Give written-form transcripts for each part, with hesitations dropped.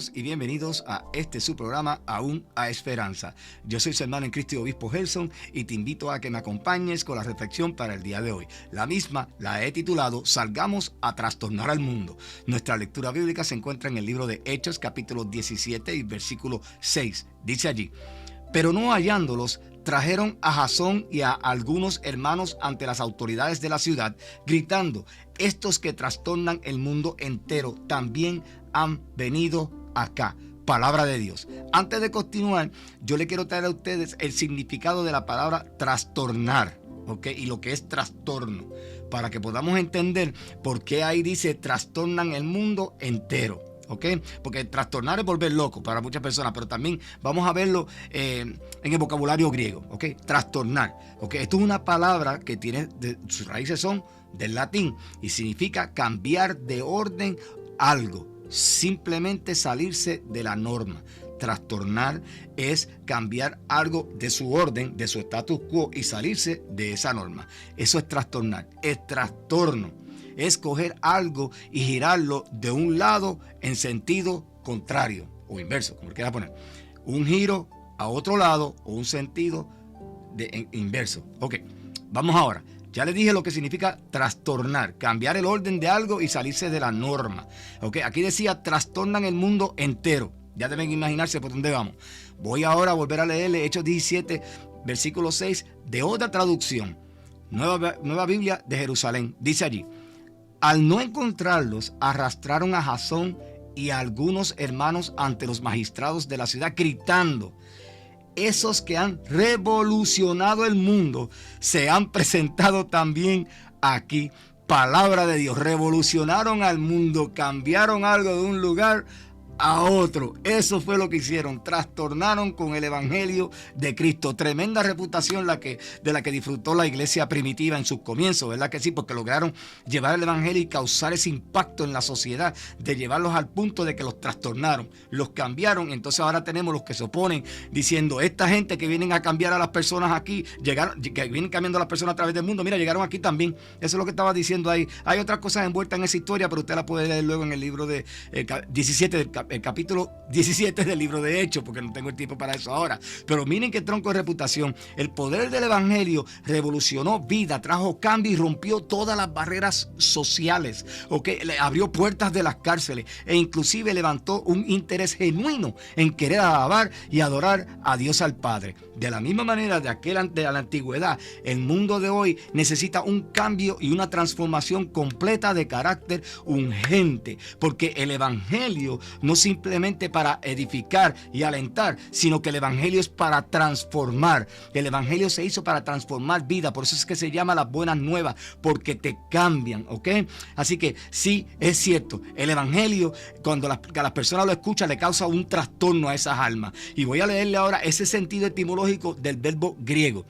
Saludos y bienvenidos a este su programa Aún a Esperanza. Yo soy su hermano en Cristo y obispo Gelson y te invito a que me acompañes con la reflexión para el día de hoy. La misma la he titulado Salgamos a trastornar al mundo. Nuestra lectura bíblica se encuentra en el libro de Hechos capítulo 17 y versículo 6. Dice allí: pero no hallándolos, trajeron a Jasón y a algunos hermanos ante las autoridades de la ciudad, gritando: estos que trastornan el mundo entero también han venido acá. Palabra de Dios. Antes de continuar, yo le quiero traer a ustedes el significado de la palabra trastornar, ¿ok? Y lo que es trastorno, para que podamos entender por qué ahí dice trastornan el mundo entero. ¿Ok? Porque trastornar es volver loco para muchas personas, pero también vamos a verlo en el vocabulario griego. ¿Ok? Trastornar. ¿Ok? Esto es una palabra que sus raíces son del latín y significa cambiar de orden algo, simplemente salirse de la norma. Trastornar es cambiar algo de su orden, de su status quo y salirse de esa norma. Eso es trastornar. Es trastorno. Es coger algo y girarlo de un lado en sentido contrario o inverso, como quiera poner. Un giro a otro lado o un sentido inverso. Ok, vamos ahora. Ya les dije lo que significa trastornar, cambiar el orden de algo y salirse de la norma. Ok, aquí decía trastornan el mundo entero. Ya deben imaginarse por dónde vamos. Voy ahora a volver a leerle Hechos 17, versículo 6 de otra traducción. Nueva Biblia de Jerusalén. Dice allí: al no encontrarlos, arrastraron a Jasón y a algunos hermanos ante los magistrados de la ciudad, gritando: esos que han revolucionado el mundo se han presentado también aquí. Palabra de Dios. Revolucionaron al mundo, cambiaron algo de un lugar a otro. Eso fue lo que hicieron. Trastornaron con el evangelio de Cristo. Tremenda reputación de la que disfrutó la iglesia primitiva en sus comienzos, ¿verdad que sí? Porque lograron llevar el evangelio y causar ese impacto en la sociedad, de llevarlos al punto de que los trastornaron, los cambiaron. Entonces ahora tenemos los que se oponen diciendo: esta gente que vienen a cambiar a las personas aquí, que vienen cambiando a las personas a través del mundo, mira, llegaron aquí también. Eso es lo que estaba diciendo ahí. Hay otras cosas envueltas en esa historia, pero usted la puede leer luego en el libro de 17 el capítulo 17 del libro de Hechos, porque no tengo el tiempo para eso ahora. Pero miren qué tronco de reputación. El poder del evangelio revolucionó vida, trajo cambio y rompió todas las barreras sociales. ¿Okay? Le abrió puertas de las cárceles e inclusive levantó un interés genuino en querer alabar y adorar a Dios al Padre. De la misma manera de la antigüedad, el mundo de hoy necesita un cambio y una transformación completa de carácter urgente, porque el evangelio no simplemente para edificar y alentar, sino que el evangelio es para transformar. El evangelio se hizo para transformar vida, por eso es que se llama las buenas nuevas, porque te cambian, ¿ok? Así que sí, es cierto, el evangelio, cuando las personas lo escuchan, le causa un trastorno a esas almas. Y voy a leerle ahora ese sentido etimológico del verbo griego.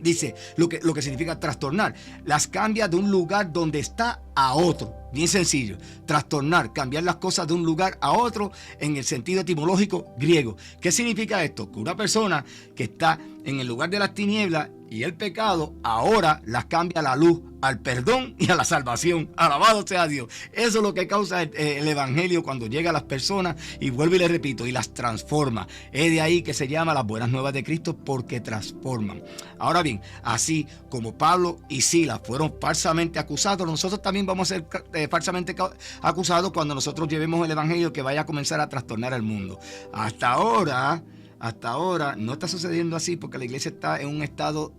Dice lo que significa trastornar. Las cambia de un lugar donde está a otro. Bien sencillo. Trastornar, cambiar las cosas de un lugar a otro en el sentido etimológico griego. ¿Qué significa esto? Que una persona que está en el lugar de las tinieblas y el pecado, ahora las cambia a la luz, al perdón y a la salvación. Alabado sea Dios. Eso es lo que causa el evangelio cuando llega a las personas, y vuelvo y le repito, y las transforma. Es de ahí que se llama las buenas nuevas de Cristo, porque transforman. Ahora bien, así como Pablo y Silas fueron falsamente acusados, nosotros también vamos a ser falsamente acusados cuando nosotros llevemos el evangelio que vaya a comenzar a trastornar el mundo. Hasta ahora no está sucediendo así, porque la iglesia está en un estado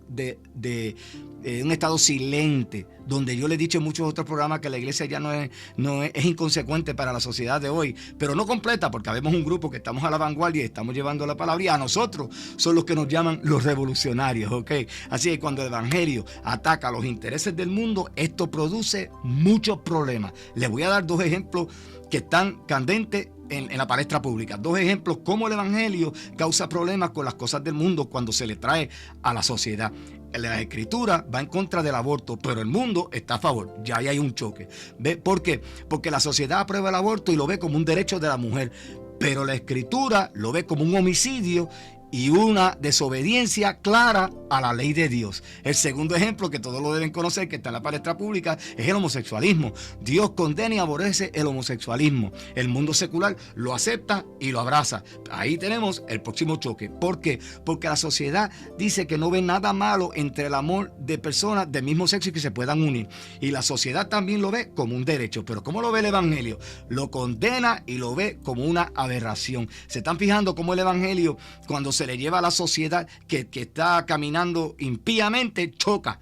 un estado silente, donde yo le he dicho en muchos otros programas que la iglesia ya es inconsecuente para la sociedad de hoy, pero no completa, porque habemos un grupo que estamos a la vanguardia y estamos llevando la palabra, y a nosotros son los que nos llaman los revolucionarios, ¿ok? Así que cuando el evangelio ataca los intereses del mundo, esto produce muchos problemas. Les voy a dar dos ejemplos que están candentes en la palestra pública. Dos ejemplos cómo el evangelio causa problemas con las cosas del mundo cuando se le trae a la sociedad. La escritura va en contra del aborto, pero el mundo está a favor. Ya ahí hay un choque. ¿Ve? ¿Por qué? Porque la sociedad aprueba el aborto y lo ve como un derecho de la mujer, pero la escritura lo ve como un homicidio y una desobediencia clara a la ley de Dios. El segundo ejemplo que todos lo deben conocer, que está en la palestra pública, es el homosexualismo. Dios condena y aborrece el homosexualismo. El mundo secular lo acepta y lo abraza. Ahí tenemos el próximo choque. ¿Por qué? Porque la sociedad dice que no ve nada malo entre el amor de personas del mismo sexo y que se puedan unir. Y la sociedad también lo ve como un derecho. Pero ¿cómo lo ve el Evangelio? Lo condena y lo ve como una aberración. ¿Se están fijando cómo el Evangelio, cuando se le lleva a la sociedad que está caminando impíamente, choca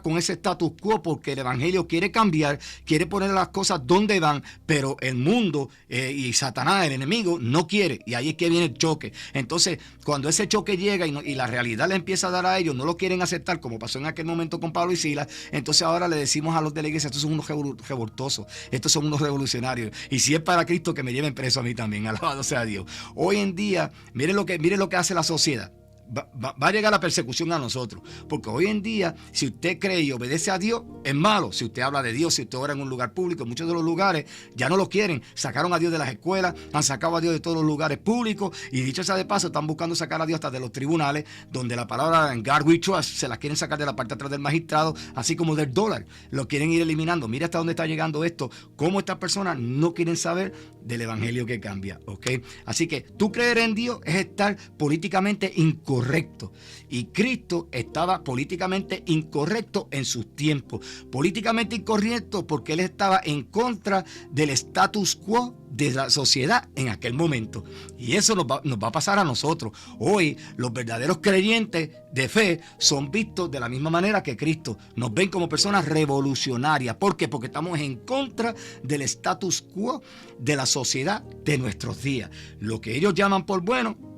con ese status quo, porque el Evangelio quiere cambiar, quiere poner las cosas donde van, pero el mundo y Satanás, el enemigo, no quiere, y ahí es que viene el choque. Entonces, cuando ese choque llega y la realidad le empieza a dar a ellos, no lo quieren aceptar, como pasó en aquel momento con Pablo y Silas, entonces ahora le decimos a los de la iglesia: estos son unos revoltosos, estos son unos revolucionarios, y si es para Cristo, que me lleven preso a mí también, alabado sea Dios. Hoy en día, mire lo que hace la sociedad. Va a llegar la persecución a nosotros, porque hoy en día, si usted cree y obedece a Dios, es malo. Si usted habla de Dios, si usted ora en un lugar público, muchos de los lugares ya no lo quieren. Sacaron a Dios de las escuelas, han sacado a Dios de todos los lugares públicos, y dicho sea de paso, están buscando sacar a Dios hasta de los tribunales, donde la palabra en God we trust se la quieren sacar de la parte de atrás del magistrado, así como del dólar. Lo quieren ir eliminando. Mira hasta dónde está llegando esto, cómo estas personas no quieren saber del evangelio que cambia, ¿ok? Así que tú creer en Dios es estar políticamente incorrecto. Y Cristo estaba políticamente incorrecto en sus tiempos. Políticamente incorrecto porque Él estaba en contra del status quo de la sociedad en aquel momento. Y eso nos va a pasar a nosotros. Hoy los verdaderos creyentes de fe son vistos de la misma manera que Cristo. Nos ven como personas revolucionarias. ¿Por qué? Porque estamos en contra del status quo de la sociedad de nuestros días. Lo que ellos llaman por bueno,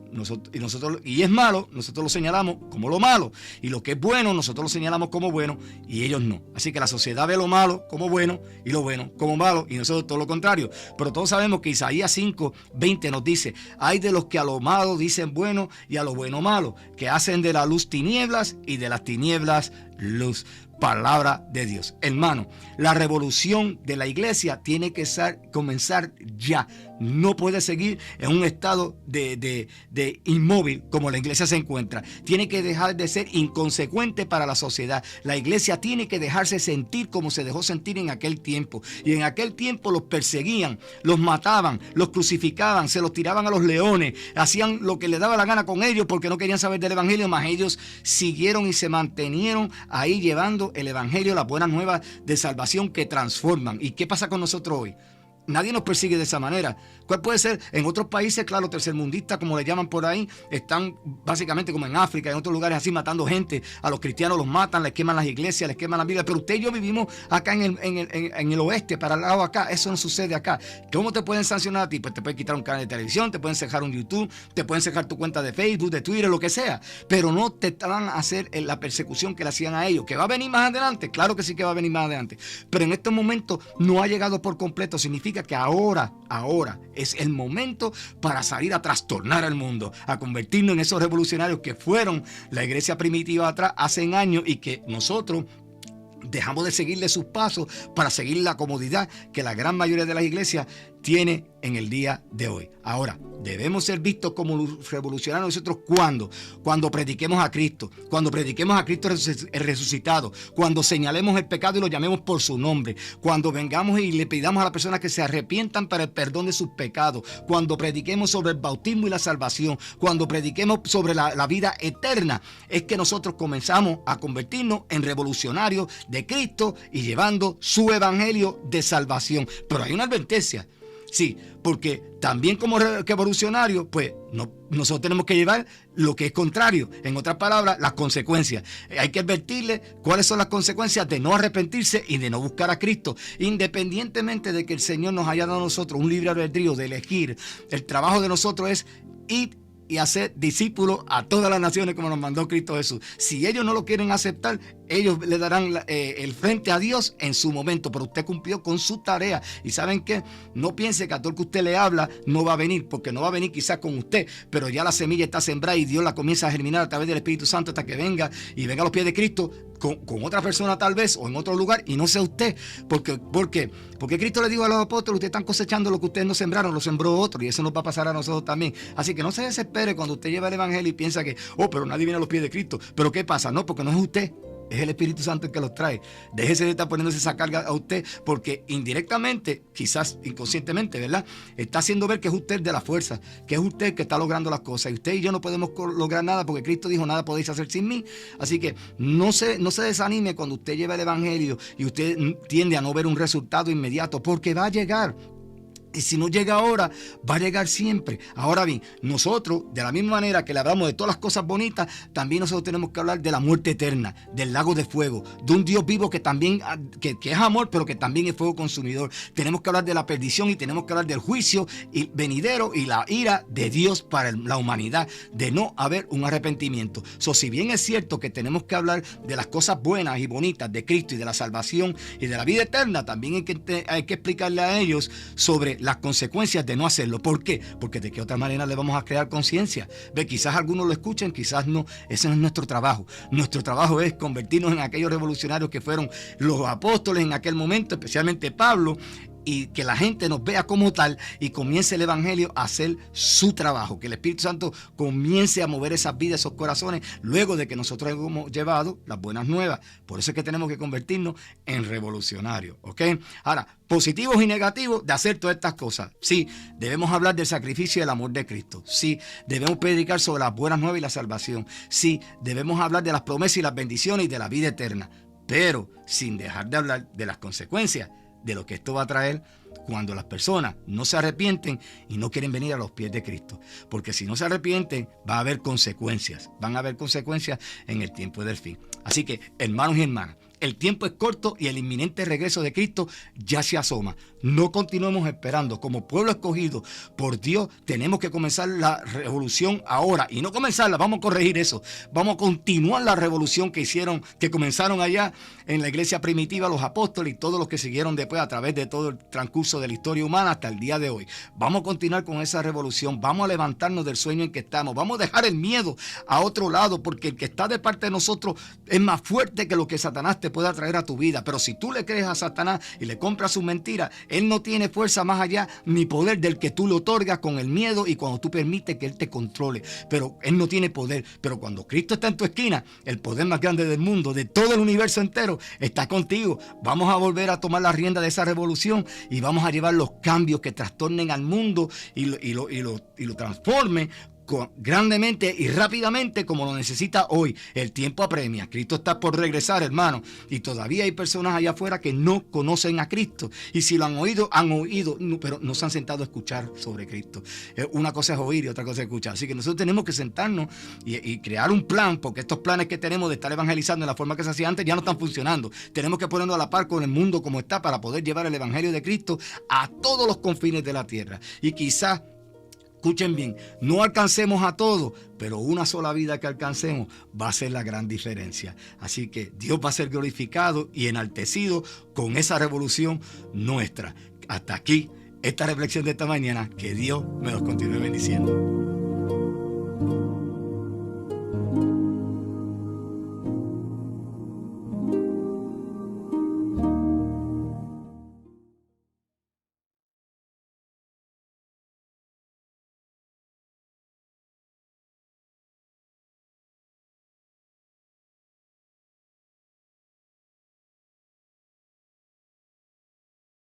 y es malo, nosotros lo señalamos como lo malo, y lo que es bueno, nosotros lo señalamos como bueno, y ellos no. Así que la sociedad ve lo malo como bueno y lo bueno como malo, y nosotros todo lo contrario. Pero todos sabemos que Isaías 5:20 nos dice: hay de los que a lo malo dicen bueno y a lo bueno malo, que hacen de la luz tinieblas y de las tinieblas luz. Palabra de Dios. Hermano, la revolución de la iglesia tiene que comenzar ya. No puede seguir en un estado de inmóvil como la iglesia se encuentra. Tiene que dejar de ser inconsecuente para la sociedad. La iglesia tiene que dejarse sentir como se dejó sentir en aquel tiempo. Y en aquel tiempo los perseguían, los mataban, los crucificaban, se los tiraban a los leones, hacían lo que les daba la gana con ellos porque no querían saber del evangelio, mas ellos siguieron y se mantenieron ahí llevando el evangelio, las buenas nuevas de salvación que transforman. ¿Y qué pasa con nosotros hoy? Nadie nos persigue de esa manera. ¿Cuál puede ser? En otros países, claro, tercermundistas, como le llaman por ahí, están básicamente como en África, en otros lugares así, matando gente. A los cristianos los matan, les queman las iglesias, les queman la Biblia. Pero usted y yo vivimos acá en el oeste, para el lado acá. Eso no sucede acá. ¿Cómo te pueden sancionar a ti? Pues te pueden quitar un canal de televisión, te pueden cerrar un YouTube, te pueden cerrar tu cuenta de Facebook, de Twitter, lo que sea. Pero no te van a hacer la persecución que le hacían a ellos. ¿Que va a venir más adelante? Claro que sí que va a venir más adelante. Pero en estos momentos no ha llegado por completo. Significa que ahora es el momento para salir a trastornar el mundo, a convertirnos en esos revolucionarios que fueron la iglesia primitiva atrás hace años, y que nosotros dejamos de seguirle sus pasos para seguir la comodidad que la gran mayoría de las iglesias tiene en el día de hoy. Ahora, debemos ser vistos como revolucionarios nosotros cuando prediquemos a Cristo, cuando prediquemos a Cristo resucitado, cuando señalemos el pecado y lo llamemos por su nombre, cuando vengamos y le pidamos a las personas que se arrepientan para el perdón de sus pecados, cuando prediquemos sobre el bautismo y la salvación, cuando prediquemos sobre la vida eterna. Es que nosotros comenzamos a convertirnos en revolucionarios de Cristo y llevando su evangelio de salvación. Pero hay una advertencia. Sí, porque también como revolucionarios, pues nosotros tenemos que llevar lo que es contrario. En otras palabras, las consecuencias. Hay que advertirle cuáles son las consecuencias de no arrepentirse y de no buscar a Cristo. Independientemente de que el Señor nos haya dado a nosotros un libre albedrío de elegir, el trabajo de nosotros es ir y hacer discípulos a todas las naciones como nos mandó Cristo Jesús. Si ellos no lo quieren aceptar, ellos le darán el frente a Dios en su momento, pero usted cumplió con su tarea. Y ¿saben qué? No piense que a todo el que usted le habla no va a venir, porque no va a venir quizás con usted, pero ya la semilla está sembrada y Dios la comienza a germinar a través del Espíritu Santo hasta que venga y venga a los pies de Cristo con otra persona tal vez o en otro lugar y no sea usted. Porque Cristo le dijo a los apóstoles: ustedes están cosechando lo que ustedes no sembraron, lo sembró otro, y eso nos va a pasar a nosotros también. Así que no se desespere cuando usted lleva el evangelio y piensa que, pero nadie viene a los pies de Cristo. ¿Pero qué pasa? No, porque no es usted. Es el Espíritu Santo el que los trae. Déjese de estar poniéndose esa carga a usted, porque indirectamente, quizás inconscientemente, ¿verdad?, está haciendo ver que es usted de la fuerza, que es usted el que está logrando las cosas. Y usted y yo no podemos lograr nada, porque Cristo dijo: nada podéis hacer sin mí. Así que no se desanime cuando usted lleva el evangelio y usted tiende a no ver un resultado inmediato, porque va a llegar. Y si no llega ahora, va a llegar siempre. Ahora bien, nosotros, de la misma manera que le hablamos de todas las cosas bonitas, también nosotros tenemos que hablar de la muerte eterna, del lago de fuego, de un Dios vivo que también que es amor, pero que también es fuego consumidor. Tenemos que hablar de la perdición y tenemos que hablar del juicio y venidero y la ira de Dios para la humanidad, de no haber un arrepentimiento. Si bien es cierto que tenemos que hablar de las cosas buenas y bonitas de Cristo y de la salvación y de la vida eterna, también hay que explicarle a ellos sobre las consecuencias de no hacerlo. ¿Por qué? Porque de qué otra manera le vamos a crear conciencia. Ve, quizás algunos lo escuchen, quizás no. Ese no es nuestro trabajo. Nuestro trabajo es convertirnos en aquellos revolucionarios que fueron los apóstoles en aquel momento, especialmente Pablo, y que la gente nos vea como tal y comience el evangelio a hacer su trabajo, que el Espíritu Santo comience a mover esas vidas, esos corazones, luego de que nosotros hemos llevado las buenas nuevas. Por eso es que tenemos que convertirnos en revolucionarios, ¿ok? Ahora, positivos y negativos de hacer todas estas cosas. Sí, debemos hablar del sacrificio y del amor de Cristo. Sí, debemos predicar sobre las buenas nuevas y la salvación. Sí, debemos hablar de las promesas y las bendiciones y de la vida eterna, pero sin dejar de hablar de las consecuencias de lo que esto va a traer cuando las personas no se arrepienten y no quieren venir a los pies de Cristo. Porque si no se arrepienten, va a haber consecuencias. Van a haber consecuencias en el tiempo del fin. Así que, hermanos y hermanas, el tiempo es corto y el inminente regreso de Cristo ya se asoma. No continuemos esperando. Como pueblo escogido por Dios, tenemos que comenzar la revolución ahora. Y no comenzarla, vamos a corregir eso. Vamos a continuar la revolución que comenzaron allá en la iglesia primitiva, los apóstoles y todos los que siguieron después a través de todo el transcurso de la historia humana hasta el día de hoy. Vamos a continuar con esa revolución. Vamos a levantarnos del sueño en que estamos. Vamos a dejar el miedo a otro lado, porque el que está de parte de nosotros es más fuerte que lo que Satanás te pueda traer a tu vida. Pero si tú le crees a Satanás y le compras su mentira, él no tiene fuerza más allá ni poder del que tú le otorgas con el miedo y cuando tú permites que él te controle. Pero él no tiene poder. Pero cuando Cristo está en tu esquina, el poder más grande del mundo, de todo el universo entero, está contigo. Vamos a volver a tomar la rienda de esa revolución y vamos a llevar los cambios que trastornen al mundo y lo transformen grandemente y rápidamente como lo necesita hoy. El tiempo apremia. Cristo está por regresar, hermano, y todavía hay personas allá afuera que no conocen a Cristo, y si lo han oído, pero no se han sentado a escuchar sobre Cristo. Una cosa es oír y otra cosa es escuchar. Así que nosotros tenemos que sentarnos y crear un plan, porque estos planes que tenemos de estar evangelizando en la forma que se hacía antes ya no están funcionando. Tenemos que ponernos a la par con el mundo como está para poder llevar el evangelio de Cristo a todos los confines de la tierra. Y quizás, escuchen bien, no alcancemos a todos, pero una sola vida que alcancemos va a ser la gran diferencia. Así que Dios va a ser glorificado y enaltecido con esa revolución nuestra. Hasta aquí esta reflexión de esta mañana. Que Dios me los continúe bendiciendo.